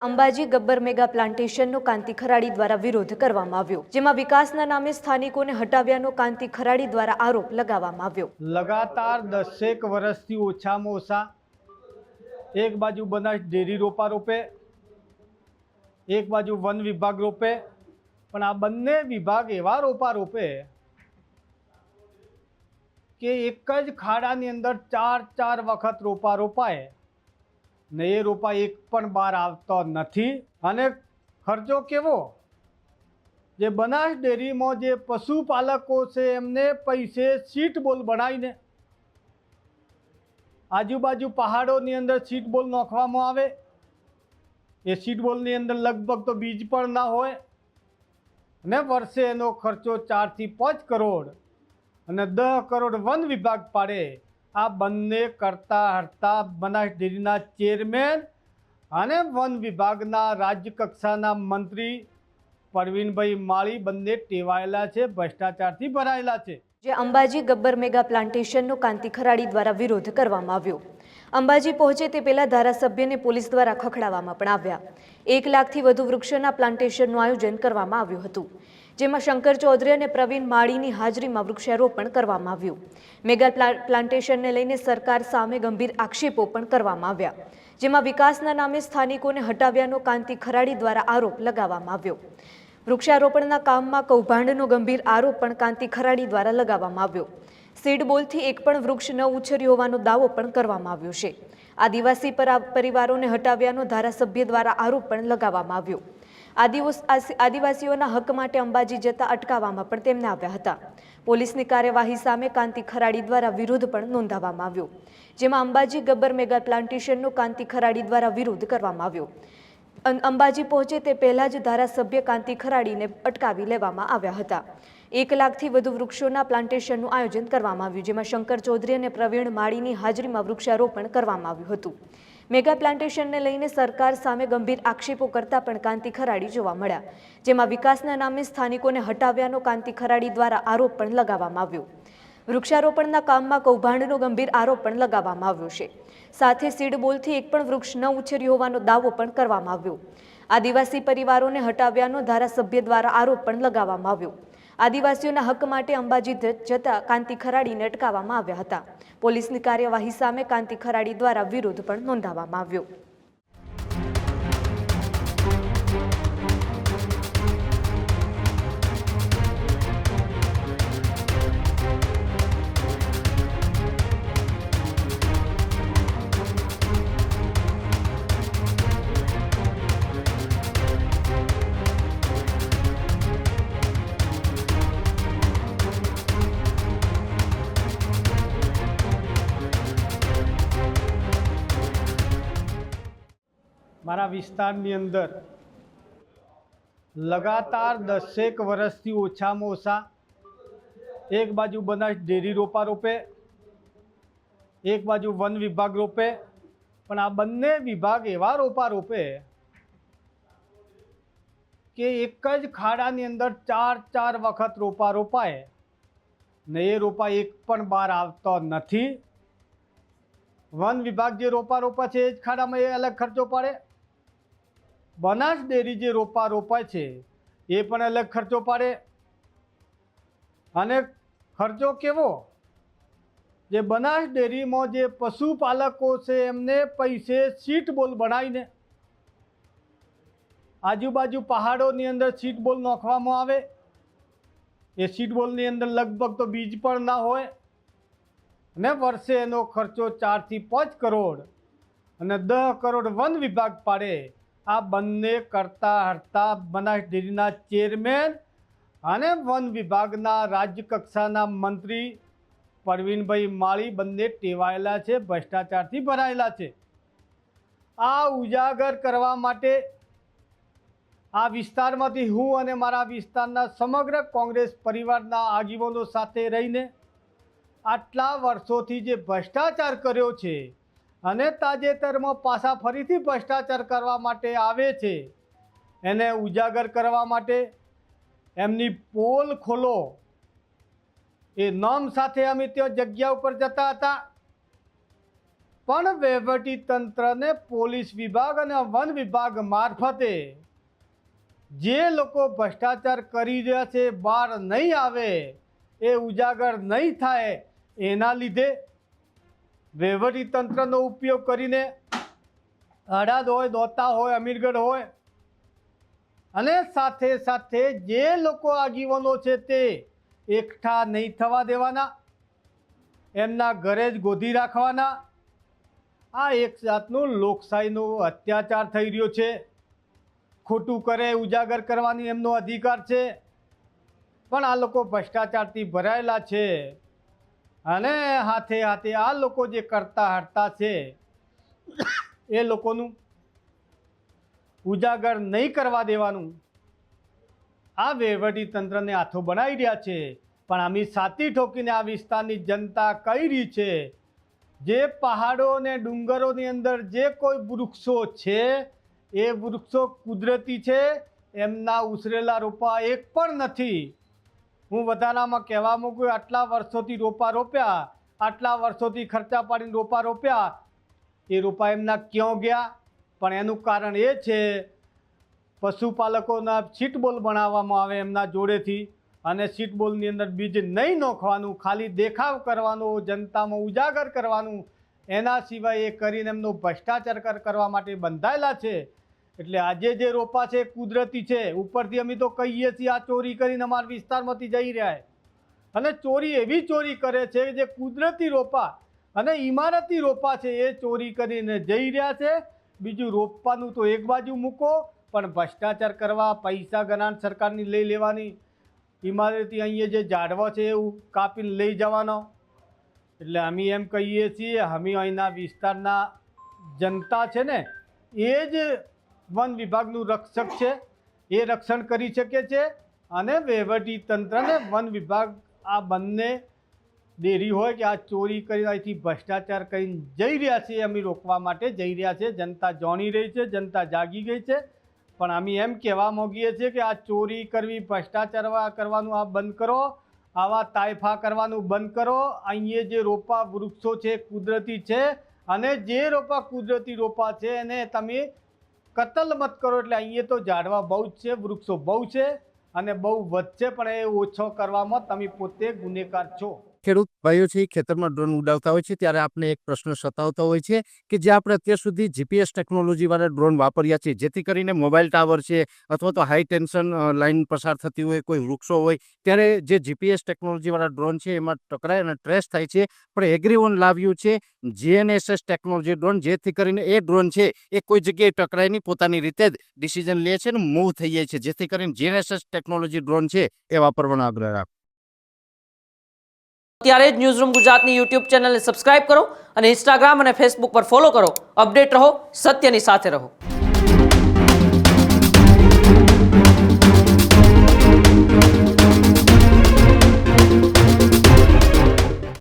Ambaji Gabbar mega પ્લાન્ટેશનનો કાંતિ ખરાડી દ્વારા વિરોધ કરવામાં આવ્યો, જેમાં વિકાસના નામે સ્થાનિકોને હટાવ્યાનો કાંતિ ખરાડી દ્વારા આરોપ લગાવવામાં આવ્યો। લગાતાર 10 વર્ષથી ઓછામાં ઓછા એક બાજુ બનાસ ડેરી રોપા રોપે, એક બાજુ વન વિભાગ રોપે, પણ આ બંને વિભાગ એવા રોપા રોપે કે એક જ ખાડાની અંદર ચાર વખત રોપા રોપાય ને એ રોપા એક પણ બહાર આવતો નથી। અને ખર્ચો કેવો, જે બનાસ ડેરીમાં જે પશુપાલકો છે એમને પૈસે સીટ બોલ બનાવીને આજુબાજુ પહાડોની અંદર સીટ બોલ નાખવામાં આવે। એ સીટ બોલની અંદર લગભગ તો બીજ પણ ના હોય ને વર્ષે એનો ખર્ચો 4 થી 5 કરોડ અને 10 કરોડ વન વિભાગ પાડે। આ બંને કરતા હરતા બનાસ ડેરીના ચેરમેન અને વન વિભાગના રાજ્ય કક્ષાના મંત્રી પરવીનભાઈ માળી બંને ટેવાયેલા છે, ભ્રષ્ટાચારથી ભરાયેલા છે। જે અંબાજી ગબ્બર મેગા પ્લાન્ટેશનનો કાંતિ ખરાડી દ્વારા વિરોધ કરવામાં આવ્યો। અંબાજી પહોંચે તે પહેલા ધારાસભ્યને પોલીસ દ્વારા ખખડાવવામાં પણ આવ્યા। 1 લાખથી વધુ વૃક્ષોના પ્લાન્ટેશનનું આયોજન કરવામાં આવ્યું હતું, જેમાં શંકર ચૌધરી અને પ્રવીણ માળીની હાજરીમાં વૃક્ષારોપણ કરવામાં આવ્યું। મેગા પ્લાન્ટેશનને લઈને સરકાર સામે ગંભીર આક્ષેપો પણ કરવામાં આવ્યા, જેમાં વિકાસના નામે સ્થાનિકોને હટાવ્યાનો કાંતિ ખરાડી દ્વારા આરોપ લગાવવામાં આવ્યો। વૃક્ષારોપણના કામમાં કૌભાંડનો ગંભીર આરોપ પણ કાંતિ ખરાડી દ્વારા લગાવવામાં આવ્યો। સીડ બોલથી એક પણ વૃક્ષ ન ઉછર્યું હોવાનો દાવો પણ કરવામાં આવ્યો છે। આદિવાસી પરિવારોને હટાવ્યાનો ધારાસભ્ય દ્વારા આરોપ પણ લગાવવામાં આવ્યો। આદિવાસીઓના હક માટે અંબાજી જતા અટકાવવામાં પણ તેમને આવ્યા હતા। પોલીસની કાર્યવાહી સામે કાંતિ ખરાડી દ્વારા વિરોધ પણ નોંધાવવામાં આવ્યો, જેમાં અંબાજી ગબ્બર મેગા પ્લાન્ટેશનનો કાંતિ ખરાડી દ્વારા વિરોધ કરવામાં આવ્યો। અંબાજી પહોંચે તે પહેલા જ ધારાસભ્ય કાંતિ ખરાડીને અટકાવી લેવામાં આવ્યા હતા। 1 લાખથી વધુ વૃક્ષોના પ્લાન્ટેશનનું આયોજન કરવામાં આવ્યું, જેમાં શંકર ચૌધરી અને પ્રવીણ માળીની હાજરીમાં વૃક્ષારોપણ કરવામાં આવ્યું હતું। મેગા પ્લાન્ટેશનને લઈને સરકાર સામે ગંભીર આક્ષેપો કરતા પણ કાંતિ ખરાડી જોવા મળ્યા, જેમાં વિકાસના નામે સ્થાનિકોને હટાવ્યાનો કાંતિ ખરાડી દ્વારા આરોપ પણ લગાવવામાં આવ્યો। વૃક્ષારોપણના કામમાં કૌભાંડનો ગંભીર આરોપ પણ લગાવવામાં આવ્યો છે, સાથે સીડ બોલથી એક પણ વૃક્ષ ન ઉછર્યું હોવાનો દાવો પણ કરવામાં આવ્યો। આદિવાસી પરિવારોને હટાવ્યાનો ધારાસભ્ય દ્વારા આરોપ પણ લગાવવામાં આવ્યો। આદિવાસીઓના હક માટે અંબાજી જતા કાંતિ ખરાડીને અટકાવવામાં આવ્યા હતા। પોલીસની કાર્યવાહી સામે કાંતિ ખરાડી દ્વારા વિરોધ પણ નોંધાવવામાં આવ્યો। મારા વિસ્તારની અંદર લગાતાર 10 વર્ષથી ઓછામાં ઓછા એક બાજુ બનાસ ડેરી રોપા રોપે, એક બાજુ વન વિભાગ રોપે, પણ આ બંને વિભાગ એવા રોપા રોપે કે એક જ ખાડાની અંદર ચાર વખત રોપા રોપાય ને એ રોપા એક પણ બહાર આવતો નથી। વન વિભાગ જે રોપા રોપા છે એ જ ખાડામાં એ અલગ ખર્ચો પાડે, બનાસ ડેરી જે રોપા રોપાય છે એ પણ અલગ ખર્ચો પાડે। અને ખર્ચો કેવો, જે બનાસ ડેરીમાં જે પશુપાલકો છે એમને પૈસે સીટ બોલ બનાવીને આજુબાજુ પહાડોની અંદર સીટ બોલ નાખવામાં આવે। એ સીટ બોલની અંદર લગભગ તો બીજ પણ ના હોય ને વર્ષે એનો ખર્ચો 4 થી 5 કરોડ અને 10 કરોડ વન વિભાગ પાડે। આ બંને કરતા હરતા બનાસ ડેરીના ચેરમેન અને વન વિભાગના રાજ્ય કક્ષાના મંત્રી પરવીનભાઈ માળી બંને ટેવાયેલા છે, ભ્રષ્ટાચારથી ભરાયેલા છે। આ ઉજાગર કરવા માટે આ વિસ્તારમાંથી હું અને મારા વિસ્તારના સમગ્ર કોંગ્રેસ પરિવારના આગેવાનો સાથે રહીને આટલા વર્ષોથી જે ભ્રષ્ટાચાર કર્યો છે અને તાજેતરમાં પાછા ફરીથી ભ્રષ્ટાચાર કરવા માટે આવે છે એને ઉજાગર કરવા માટે એમની પોલ ખોલો એ નામ સાથે અમે ત્યાં જગ્યા ઉપર જતા હતા, પણ વહીવટી તંત્રને પોલીસ વિભાગ અને વન વિભાગ મારફતે જે લોકો ભ્રષ્ટાચાર કરી રહ્યા છે બહાર નહીં આવે, એ ઉજાગર નહીં થાય, એના લીધે વહીવટી તંત્રનો ઉપયોગ કરીને હળાદ હોય, દોતા હોય, અમીરગઢ હોય અને સાથે સાથે જે લોકો આગેવાનો છે તે એકઠા નહીં થવા દેવાના, એમના ઘરે જ ગોધી રાખવાના. આ એક જાતનું લોકશાહીનો અત્યાચાર થઈ રહ્યો છે. ખોટું કરે ઉજાગર કરવાની એમનો અધિકાર છે, પણ આ લોકો ભ્રષ્ટાચારથી ભરાયેલા છે અને હાથે હાથે આ લોકો જે કરતા હરતા છે એ લોકોનું ઉજાગર નહીં કરવા દેવાનું આ વહીવટી તંત્રને હાથો બનાવી રહ્યા છે. પણ આમી સાતી ઠોકીને આ વિસ્તારની જનતા કહી રહી છે, જે પહાડો અને ડુંગરોની અંદર જે કોઈ વૃક્ષો છે એ વૃક્ષો કુદરતી છે, એમના ઉછરેલા રોપા એક પણ નથી. હું વધારામાં કહેવા માંગુ, આટલા વર્ષોથી રોપા રોપ્યા, આટલા વર્ષોથી ખર્ચા પાડીને રોપા રોપ્યા, એ રોપા એમના ક્યાં ગયા? પણ એનું કારણ એ છે પશુપાલકોના સીટબોલ બનાવવામાં આવે એમના જોડેથી, અને સીટબોલની અંદર બીજ નહીં નોખવાનું, ખાલી દેખાવ કરવાનો, જનતામાં ઉજાગર કરવાનું, એના સિવાય એ કરીને એમનો ભ્રષ્ટાચાર કરવા માટે બંધાયેલા છે. એટલે આજે જે રોપા છે કુદરતી છે. ઉપરથી અમે તો કહીએ છીએ આ ચોરી કરીને અમારા વિસ્તારમાંથી જઈ રહ્યા છે, અને ચોરી એવી ચોરી કરે છે જે કુદરતી રોપા અને ઇમારતી રોપા છે એ ચોરી કરીને જઈ રહ્યા છે. બીજું રોપવાનું તો એક બાજુ મૂકો, પણ ભ્રષ્ટાચાર કરવા, પૈસા ગણાણ સરકારની લઈ લેવાની, ઇમારતી અહીંયા જે ઝાડવા છે એવું કાપીને લઈ જવાનો. એટલે અમે એમ કહીએ છીએ, અમે અહીંના વિસ્તારના જનતા છે ને એ જ વન વિભાગનું રક્ષક છે, એ રક્ષણ કરી શકે છે. અને વહીવટી તંત્રને વન વિભાગ આ બંને દેરી હોય કે આ ચોરી કરી અહીંથી ભ્રષ્ટાચાર કરીને જઈ રહ્યા છે, અમે રોકવા માટે જઈ રહ્યા છે. જનતા જાણી રહી છે, જનતા જાગી ગઈ છે. પણ અમે એમ કહેવા માંગીએ છીએ કે આ ચોરી કરવી, ભ્રષ્ટાચાર કરવાનું આ બંધ કરો, આવા તાયફા કરવાનું બંધ કરો. અહીંયા જે રોપા વૃક્ષો છે કુદરતી છે, અને જે રોપા કુદરતી રોપા છે એને તમે કતલ મત કરો. એટલે અહીંયા તો ઝાડવા બહુ જ છે, વૃક્ષો બહુ છે અને બહુ વધશે, પણ એ ઓછો કરવામાં તમે પોતે ગુનેગાર છો. ખેડૂત ભાઈઓ છે ખેતરમાં ડ્રોન ઉડાવતા હોય છે ત્યારે આપણે એક પ્રશ્ન સતાવતો હોય છે કે જે આપણે અત્યાર સુધી જીપીએસ ટેકનોલોજી વાળા ડ્રોન વાપર્યા છે, જેથી કરીને મોબાઈલ ટાવર છે અથવા તો હાઈ ટેન્શન લાઈન પસાર થતી હોય, કોઈ વૃક્ષો હોય, ત્યારે જે જીપીએસ ટેકનોલોજી વાળા ડ્રોન છે એમાં ટકરાય અને ટ્રેસ થાય છે. પણ એગ્રીવન લાવ્યું છે GNSS ટેકનોલોજી ડ્રોન, જેથી કરીને એ ડ્રોન છે એ કોઈ જગ્યાએ ટકરાય નહીં, પોતાની રીતે જ ડિસિઝન લે છે અને મૂવ થઈ જાય છે. જેથી કરીને GNSS ટેકનોલોજી ડ્રોન છે એ વાપરવાનો આગ્રહ રાખો. અત્યારે જ ન્યૂઝરૂમ ગુજરાતની યુટ્યુબ ચેનલને સબસ્ક્રાઇબ કરો અને ઇન્સ્ટાગ્રામ અને ફેસબુક પર ફોલો કરો. અપડેટ રહો, સત્યની સાથે રહો.